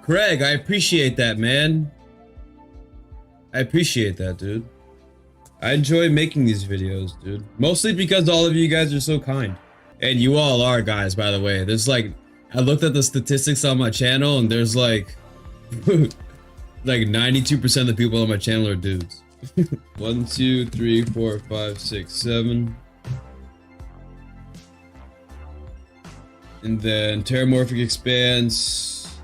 Craig, I appreciate that, man. I appreciate that, dude. I enjoy making these videos, dude. Mostly because all of you guys are so kind. And you all are, guys, by the way. There's like, I looked at the statistics on my channel and there's like, like 92% of the people on my channel are dudes. 1, 2, 3, 4, 5, 6, 7. And then Terramorphic Expanse.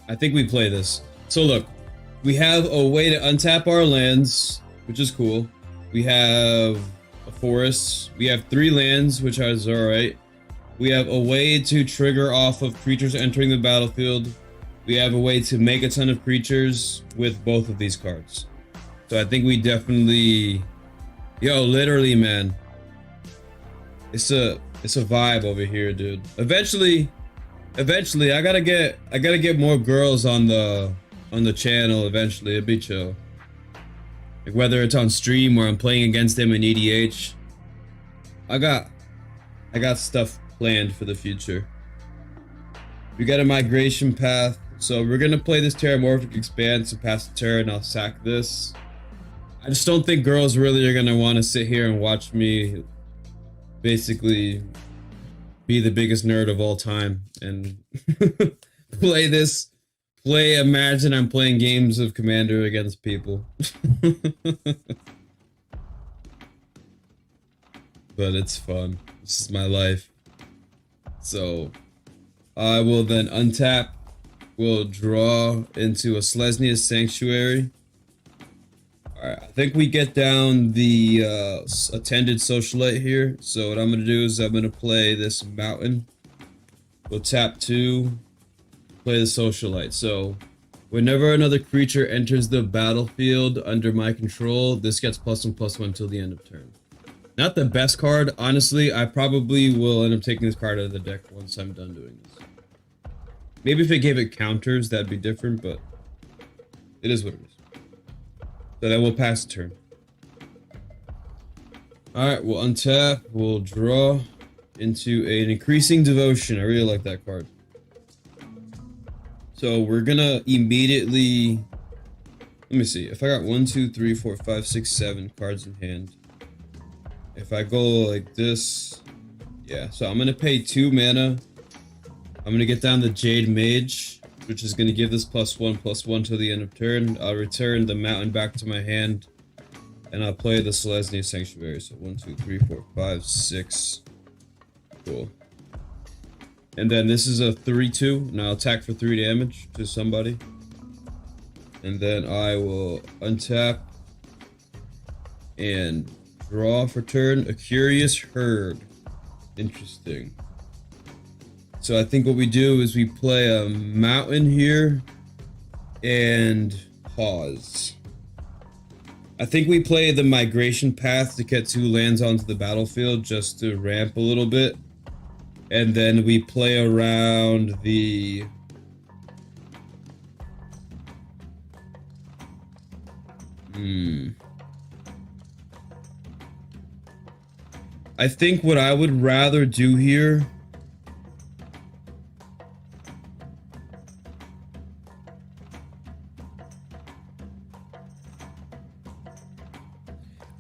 I think we play this. So look, we have a way to untap our lands, which is cool. We have a forest. We have 3 lands, which is alright. We have a way to trigger off of creatures entering the battlefield. We have a way to make a ton of creatures with both of these cards. So I think we definitely... Yo, literally, man. It's a vibe over here, dude. Eventually, I gotta get more girls on the channel. Eventually, it'd be chill. Like whether it's on stream or I'm playing against them in EDH. I got stuff planned for the future. We got a migration path, so we're gonna play this Terramorphic Expanse and pass the turn. I'll sack this. I just don't think girls really are gonna want to sit here and watch me basically be the biggest nerd of all time and imagine I'm playing games of Commander against people. But it's fun. This is my life. So I will then untap. We'll draw into a Selesnya's Sanctuary. Alright, I think we get down the attended socialite here. So what I'm gonna do is I'm gonna play this mountain. We'll tap 2, play the socialite. So whenever another creature enters the battlefield under my control, this gets +1/+1 until the end of turn. Not the best card, honestly. I probably will end up taking this card out of the deck once I'm done doing this. Maybe if it gave it counters, that'd be different, but it is what it is. So then we'll pass the turn. Alright, we'll untap, we'll draw into an Increasing Devotion. I really like that card. So we're gonna immediately... Let me see. If I got 1, 2, 3, 4, 5, 6, 7 cards in hand. If I go like this... Yeah, so I'm gonna pay 2 mana. I'm gonna get down the Jade Mage, which is gonna give this +1/+1 till the end of turn. I'll return the mountain back to my hand, and I'll play the Selesnya Sanctuary. So 1, 2, 3, 4, 5, 6. Cool. And then this is a 3/2, and I'll attack for 3 damage to somebody. And then I will untap and draw for turn. A Curious Herd. Interesting. So I think what we do is we play a mountain here and pause. I think we play the migration path to get 2 lands onto the battlefield just to ramp a little bit. And then we play around the... I think what I would rather do here...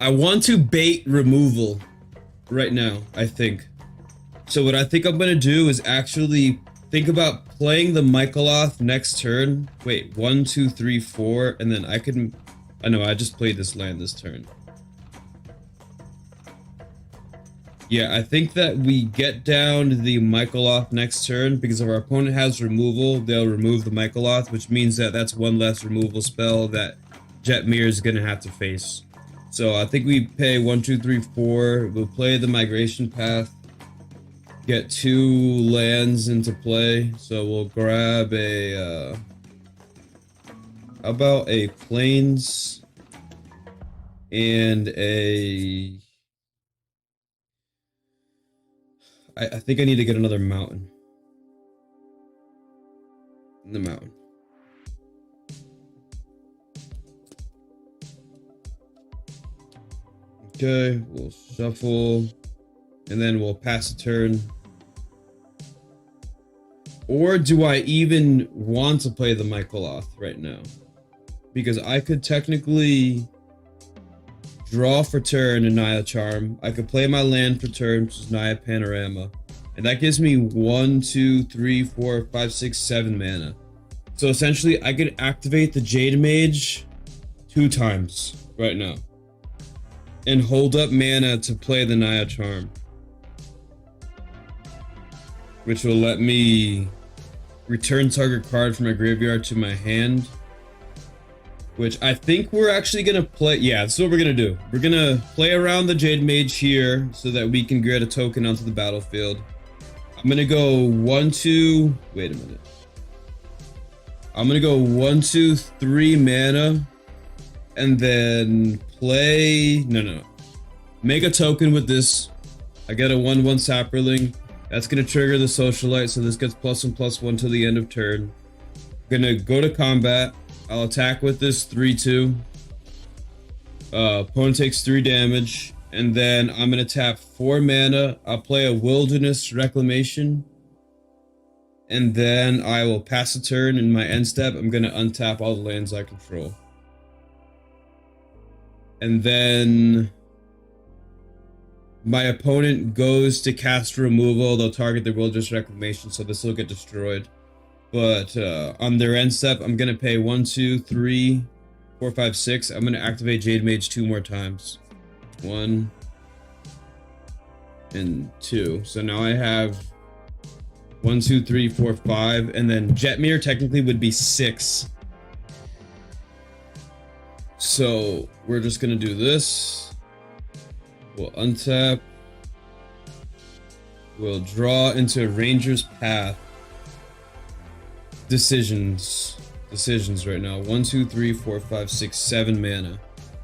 I want to bait removal right now, I think. So what I think I'm gonna do is actually think about playing the Michaeloth next turn. Wait, 1, 2, 3, 4, and then I can... I know, I just played this land this turn. Yeah, I think that we get down the Michaeloth next turn, because if our opponent has removal, they'll remove the Michaeloth, which means that that's 1 less removal spell that Jetmir is gonna have to face. So I think we pay 1, 2, 3, 4. We'll play the migration path. Get 2 lands into play. So we'll grab a... how about a Plains and a... I think I need to get another mountain. The mountain. Okay, we'll shuffle, and then we'll pass a turn. Or do I even want to play the Michaeloth right now? Because I could technically draw for turn and Naya Charm. I could play my land for turn, which is Naya Panorama. And that gives me 1, 2, 3, 4, 5, 6, 7 mana. So essentially, I could activate the Jade Mage 2 times right now. And hold up mana to play the Naya Charm. Which will let me return target card from my graveyard to my hand. Which I think we're actually gonna play. Yeah, this is what we're gonna do. We're gonna play around the Jade Mage here so that we can get a token onto the battlefield. I'm gonna go 1, 2. Wait a minute. I'm gonna go 1, 2, 3 mana, and then play. No. Make a token with this. I get a 1/1 Sapperling. That's gonna trigger the Socialite, so this gets +1/+1 till the end of turn. Gonna go to combat. I'll attack with this 3/2. Opponent takes 3 damage, and then I'm gonna tap 4 mana. I'll play a Wilderness Reclamation, and then I will pass a turn. In my end step, I'm gonna untap all the lands I control, and then my opponent goes to cast removal. They'll target the Wilderness Reclamation, so this will get destroyed. But on their end step, I'm gonna pay 1, 2, 3, 4, 5, 6. I'm gonna activate Jade Mage 2 more times. 1 and 2. So now I have 1, 2, 3, 4, 5, and then Jetmir technically would be 6. So we're just gonna do this. We'll untap. We'll draw into Ranger's Path. Decisions right now. 1, 2, 3, 4, 5, 6, 7 mana.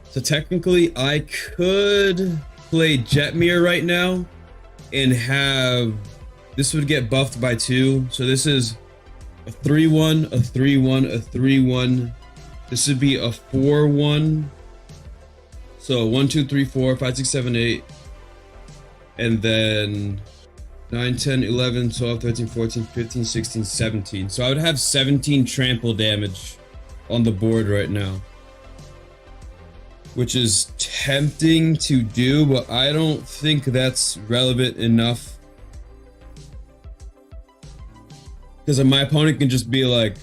So technically I could play Jetmir right now and have this would get buffed by 2. So this is a 3/1, a 3/1, a 3/1. This would be a 4/1. So 1, 2, 3, 4, 5, 6, 7, 8. And then 9, 10, 11, 12, 13, 14, 15, 16, 17. So I would have 17 trample damage on the board right now. Which is tempting to do, but I don't think that's relevant enough. Because my opponent can just be like,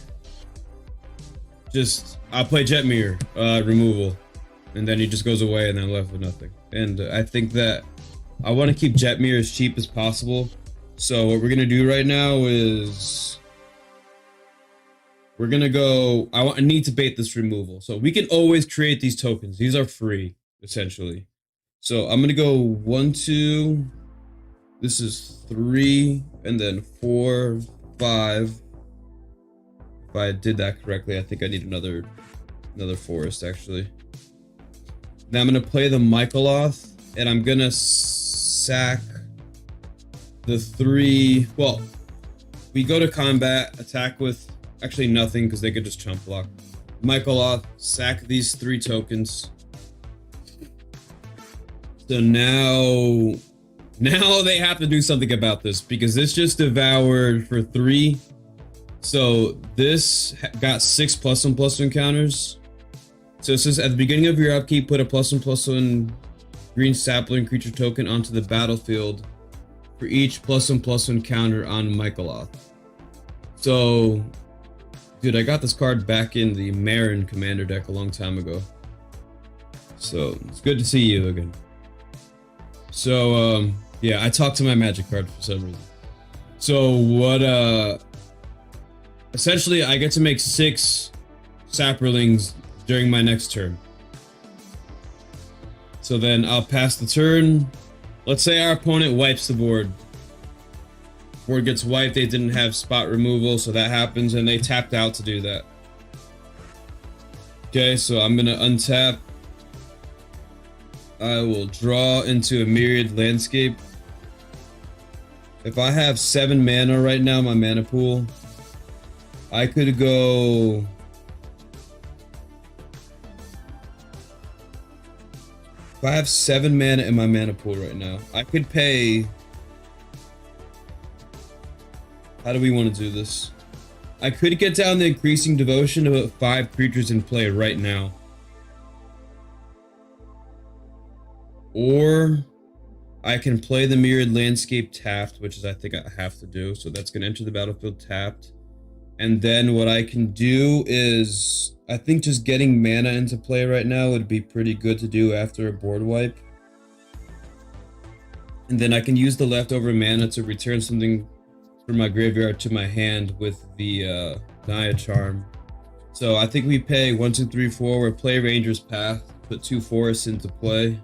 I'll play Jetmir, removal. And then he just goes away and then I'm left with nothing. And I think that I want to keep Jetmir as cheap as possible. So what we're going to do right now is we're going to go, I need to bait this removal. So we can always create these tokens. These are free, essentially. So I'm going to go 1, 2, this is 3, and then 4, 5. If I did that correctly, I think I need another forest, actually. Now I'm going to play the Michaeloth, and I'm going to sack the 3. Well, we go to combat, attack with actually nothing because they could just chump block. Michaeloth, sack these 3 tokens. So now they have to do something about this because this just devoured for 3. So this got 6 +1/+1 counters. So it says at the beginning of your upkeep, put a +1/+1 green sapling creature token onto the battlefield for each +1/+1 counter on Michaeloth. So, dude, I got this card back in the Marin commander deck a long time ago. So it's good to see you again. So yeah, I talked to my Magic card for some reason. So what essentially I get to make 6 Sapperlings during my next turn. So then I'll pass the turn. Let's say our opponent wipes the board. Board gets wiped, they didn't have spot removal, so that happens, and they tapped out to do that. Okay, so I'm gonna untap. I will draw into a Myriad Landscape. If I have 7 mana right now, my mana pool, I could go... If I have 7 mana in my mana pool right now, I could pay How do we want to do this? I could get down the increasing devotion to put 5 creatures in play right now. Or I can play the Mirrored Landscape tapped, which is I think I have to do. So that's going to enter the battlefield tapped. And then what I can do is, I think just getting mana into play right now would be pretty good to do after a board wipe. And then I can use the leftover mana to return something from my graveyard to my hand with the Naya Charm. So I think we pay 1, 2, 3, 4. We're play Ranger's Path, put 2 forests into play.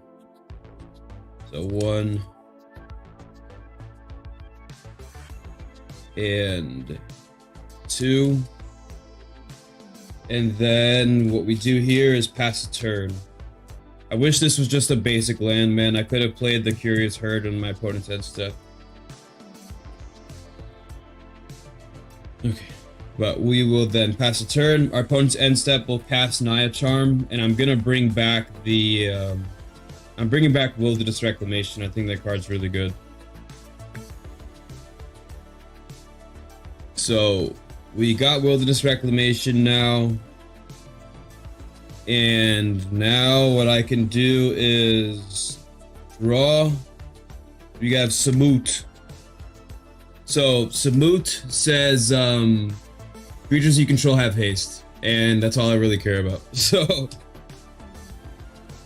So 1 and 2. And then what we do here is pass a turn. I wish this was just a basic land, man. I could have played the Curious Herd on my opponent's end step. Okay, but we will then pass a turn. Our opponent's end step will cast Naya Charm, and I'm gonna bring back the I'm bringing back Wilderness Reclamation. I think that card's really good. So we got Wilderness Reclamation now, and now what I can do is draw. We have Samut. So Samut says creatures you control have haste, and that's all I really care about. So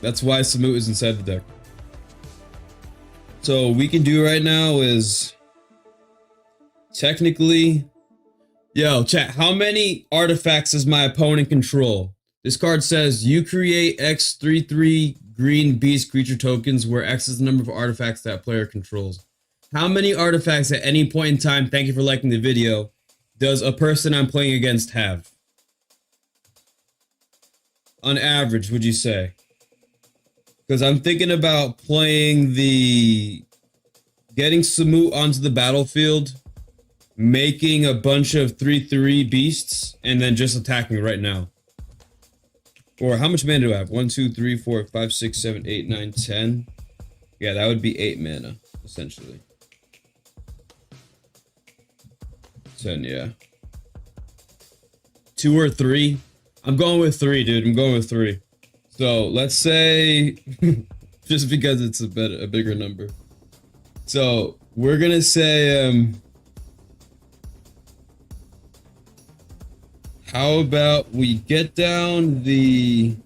that's why Samut is inside the deck. So what we can do right now is technically, yo, chat, how many artifacts does my opponent control? This card says you create X 3/3 green beast creature tokens where X is the number of artifacts that player controls. How many artifacts at any point in time, thank you for liking the video, does a person I'm playing against have? On average, would you say? Because I'm thinking about playing getting Samut onto the battlefield, making a bunch of 3/3 beasts, and then just attacking right now. Or how much mana do I have? 1, 2, 3, 4, 5, 6, 7, 8, 9, 10. Yeah, that would be 8 mana, essentially. 10, yeah. 2 or 3? I'm going with 3, dude. I'm going with 3. So let's say, just because it's a bigger number. So we're gonna say, how about we get down the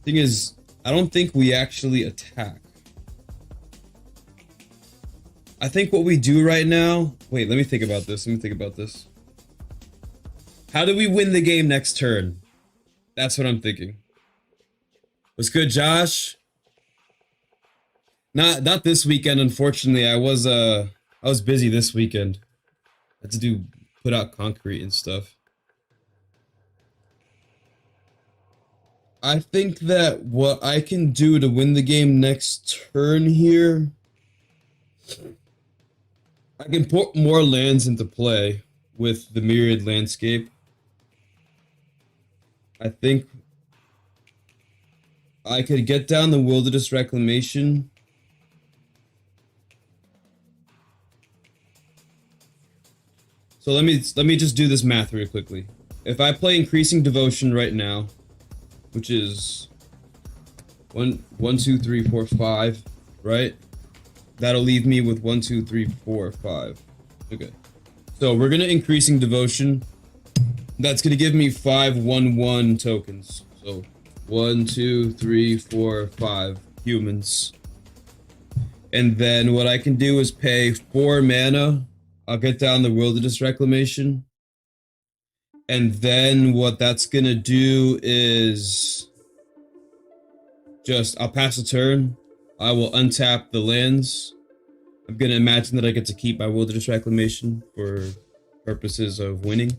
thing is, I don't think we actually attack. I think what we do right now, wait, let me think about this. How do we win the game next turn? That's what I'm thinking. What's good, Josh? Not this weekend, unfortunately. I was busy this weekend. I had to put out concrete and stuff. I think that what I can do to win the game next turn here, I can put more lands into play with the Mirrored Landscape. I think I could get down the Wilderness Reclamation. So let me just do this math real quickly. If I play Increasing Devotion right now, which is 1, 2, 3, 4, 5, right? That'll leave me with 1, 2, 3, 4, 5. Okay. So we're gonna Increasing Devotion. That's gonna give me 5 1/1 tokens. So 1, 2, 3, 4, 5 humans. And then what I can do is pay 4 mana. I'll get down the Wilderness Reclamation. And then what that's gonna do is I'll pass a turn. I will untap the lands. I'm gonna imagine that I get to keep my Wilderness Reclamation for purposes of winning.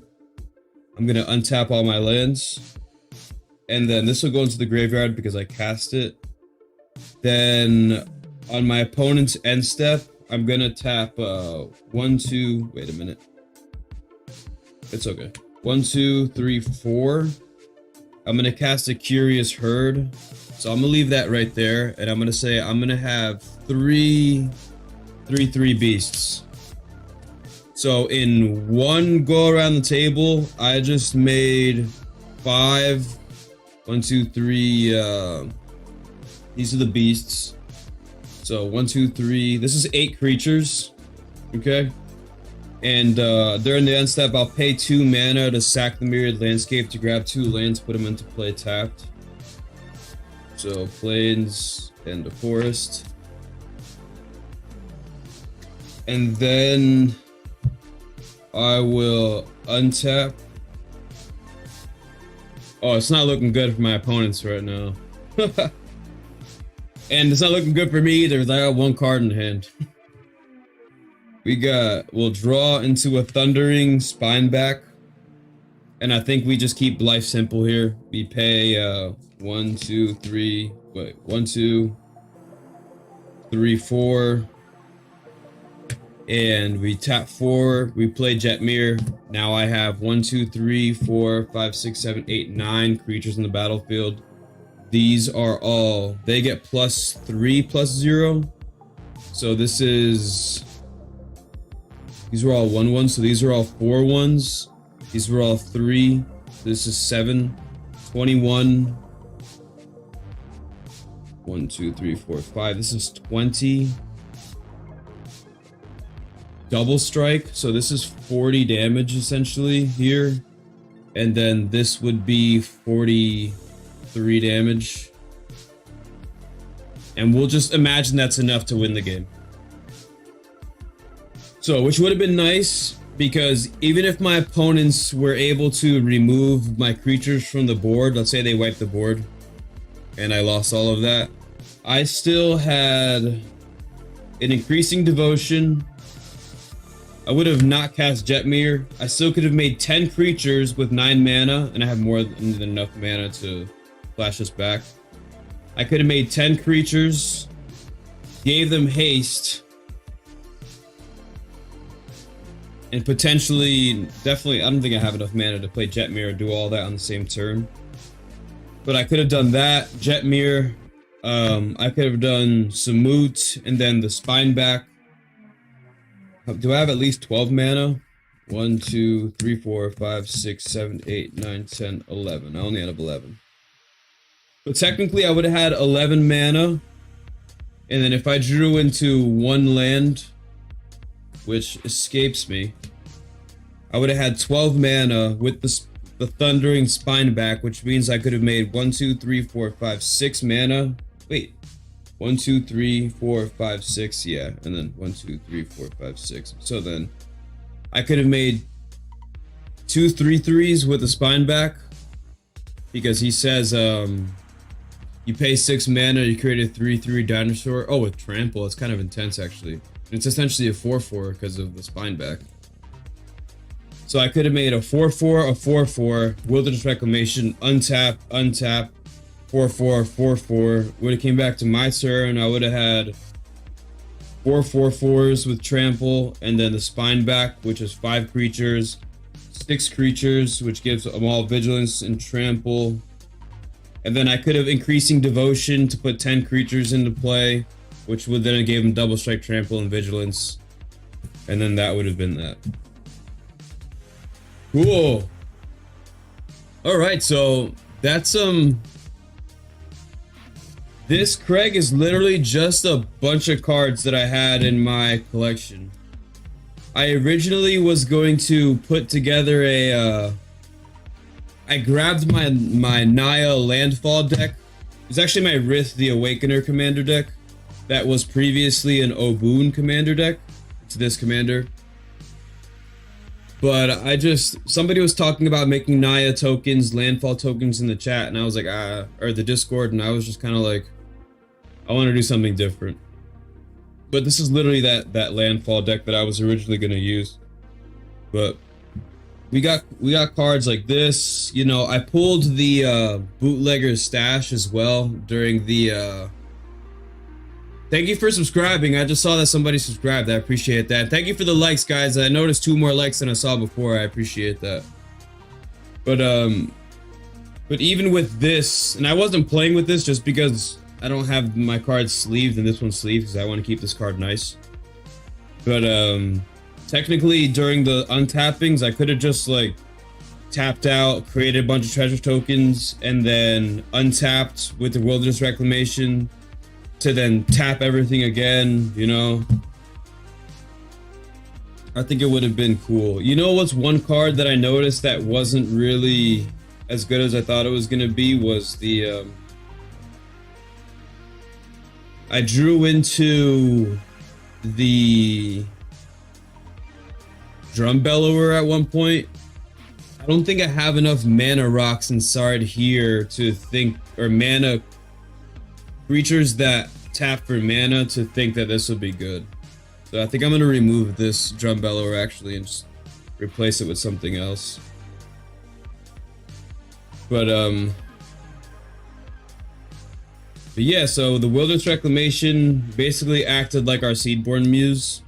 I'm gonna untap all my lands. And then this will go into the graveyard because I cast it. Then on my opponent's end step, I'm gonna tap 1, 2, wait a minute. It's okay. 1, 2, 3, 4. I'm gonna cast a Curious Herd. So I'm gonna leave that right there, and I'm gonna say I'm gonna have three beasts. So in one go around the table, I just made 5. 1, 2, 3. These are the beasts. So 1, 2, 3. This is 8 creatures. Okay. And during the end step, I'll pay 2 mana to sack the Myriad Landscape to grab 2 lands, put them into play tapped. So Plains and a Forest. And then I will untap. Oh, it's not looking good for my opponents right now. And it's not looking good for me either, because I got 1 card in hand. We'll draw into a Thundering Spineback. And I think we just keep life simple here. We pay 1, 2, 3, wait, 1, 2, 3, 4. And we tap 4, we play Jetmir. Now I have 1, 2, 3, 4, 5, 6, 7, 8, 9 creatures in the battlefield. These are all, they get +3/+0. So this is, these are all 1/1, so these are all 4/1s. These were all 3. This is 7, 21. 1, 2, 3, 4, 5. This is 20. Double strike, so this is 40 damage essentially here, and then this would be 43 damage, and we'll just imagine that's enough to win the game. So, which would have been nice, because even if my opponents were able to remove my creatures from the board, let's say they wiped the board and I lost all of that, I still had an Increasing Devotion. I would have not cast Jetmir. I still could have made 10 creatures with 9 mana, and I have more than enough mana to flash this back. I could have made 10 creatures, gave them haste, and potentially, definitely, I don't think I have enough mana to play Jetmir and do all that on the same turn. But I could have done that, Jetmir. I could have done Samut, and then the Spineback. Do I have at least 12 mana? 1, 2, 3, 4, 5, 6, 7, 8, 9, 10, 11. I only have 11. But technically I would have had 11 mana. And then if I drew into 1 land, which escapes me, I would have had 12 mana with the Thundering Spineback, which means I could have made 1, 2, 3, 4, 5, 6 mana. Wait. 1, 2, 3, 4, 5, 6, yeah, and then 1, 2, 3, 4, 5, 6. So then I could have made 2 3/3s with a Spineback, because he says you pay 6 mana, you create a 3/3 dinosaur. Oh, with Trample, it's kind of intense actually. It's essentially a 4/4 because of the Spineback. So I could have made a 4/4, a 4/4, Wilderness Reclamation, untap, 4/4, 4/4. Would have came back to my turn. I would have had 4 4/4s with Trample, and then the Spineback, which is 5 creatures, 6 creatures, which gives them all Vigilance and Trample. And then I could have Increasing Devotion to put 10 creatures into play, which would then have gave them Double Strike, Trample, and Vigilance. And then that would have been that. Cool. Alright, so that's this, Craig, is literally just a bunch of cards that I had in my collection. I originally was going to put together a, I grabbed my Naya Landfall deck. It's actually my Rith the Awakener commander deck that was previously an Obun commander deck. It's this commander. But somebody was talking about making Naya tokens, landfall tokens in the chat, and I was like, or the Discord, and I was just kind of like, I want to do something different. But this is literally that landfall deck that I was originally going to use. But we got cards like this. You know, I pulled the bootlegger's stash as well during the Thank you for subscribing. I just saw that somebody subscribed. I appreciate that. Thank you for the likes, guys. I noticed 2 more likes than I saw before. I appreciate that. But But even with this, and I wasn't playing with this just because I don't have my cards sleeved and this one's sleeved because I want to keep this card nice. But technically during the untappings, I could have just like tapped out, created a bunch of treasure tokens, and then untapped with the Wilderness Reclamation to then tap everything again, you know? I think it would have been cool. You know what's one card that I noticed that wasn't really as good as I thought it was gonna be was the I drew into the Drum Bellower at one point. I don't think I have enough mana rocks inside here to think, or mana creatures that tap for mana to think that this would be good. So I think I'm gonna remove this Drum Bellower actually and just replace it with something else. But yeah, so the Wilderness Reclamation basically acted like our Seedborn Muse.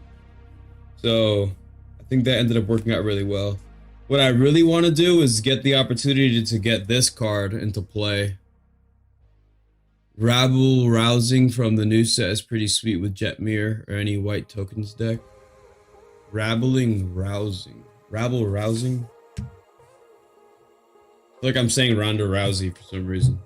So I think that ended up working out really well. What I really want to do is get the opportunity to get this card into play. Rabble Rousing from the new set is pretty sweet with Jetmir or any white tokens deck. Rabbling Rousing. Rabble Rousing? Like I'm saying Ronda Rousey for some reason.